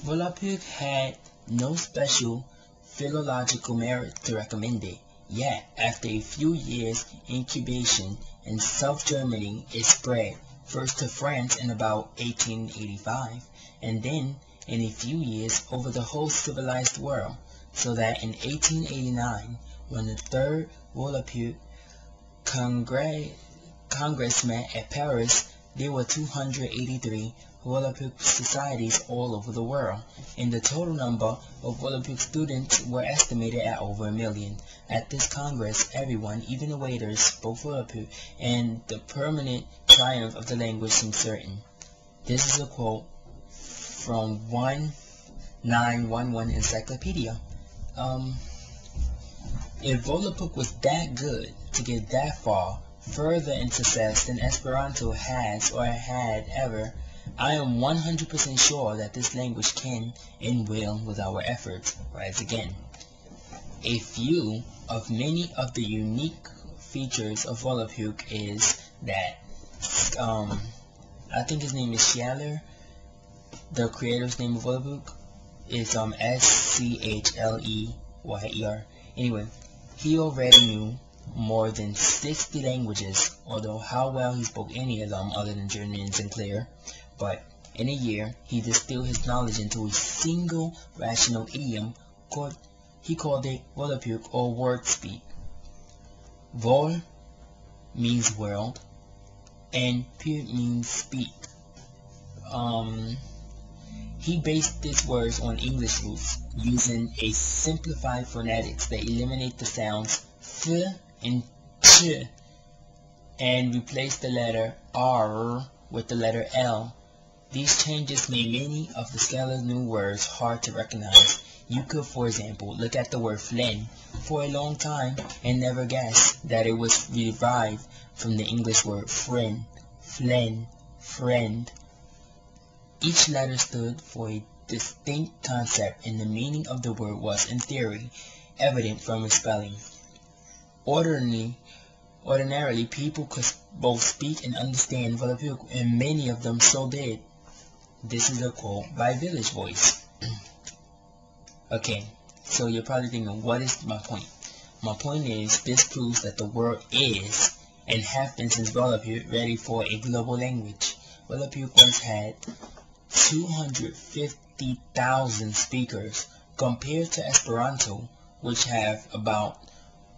Volapük had no special philological merit to recommend it, yet after a few years' incubation and self-germinating it spread, first to France in about 1885, and then in a few years over the whole civilized world, so that in 1889, when the Third Volapük Congress met at Paris, there were 283 Volapük societies all over the world, and the total number of Volapük students were estimated at over 1 million. At this Congress, everyone, even the waiters, spoke Volapük, and the permanent triumph of the language seemed certain. This is a quote from 1911 Encyclopedia. If Volapük was that good to get that far, further in success than Esperanto has or had ever, I am 100% sure that this language can and will, with our efforts, rise again. A few of many of the unique features of Volapük is that, I think his name is Schaller, the creator's name of Volapük is Schleyer. Anyway, he already knew more than 60 languages, although how well he spoke any of them other than German and Sinclair. But in a year, he distilled his knowledge into a single rational idiom he called it Volapük, or word speak. Vol means world, and pük means speak. He based these words on English roots, using a simplified phonetics that eliminate the sounds f and ch, and replace the letter r with the letter l. These changes made many of the Scheller's new words hard to recognize. You could, for example, look at the word flen for a long time and never guess that it was derived from the English word friend, flen, friend. Each letter stood for a distinct concept, and the meaning of the word was, in theory, evident from its spelling. Ordinarily, people could both speak and understand Volapük, and many of them so did. This is a quote by Village Voice. Okay, so you're probably thinking, what is my point? My point is, this proves that the world is, and have been since Volapük, ready for a global language. Volapük once had 250,000 speakers, compared to Esperanto, which have about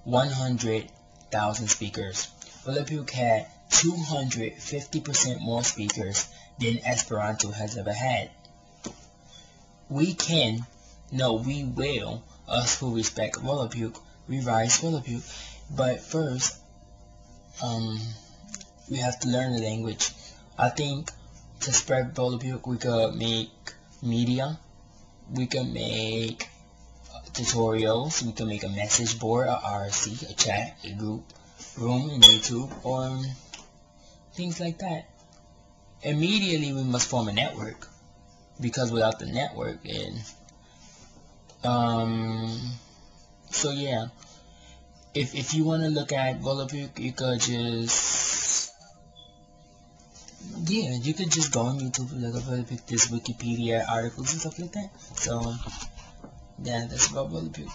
100,000 speakers. Volapük had 250% more speakers than Esperanto has ever had. We will, us who respect Volapük, revise Volapük, but first, we have to learn the language. I think to spread Volapük, we could make media, we could make tutorials, we could make a message board, a RC, a chat, a group room in YouTube, or things like that. Immediately we must form a network, because without the network, so yeah, if you want to look at Volapük, you could just, you could just go on YouTube and look at Volapük, this Wikipedia articles and stuff like that. So yeah, that's about Volapük.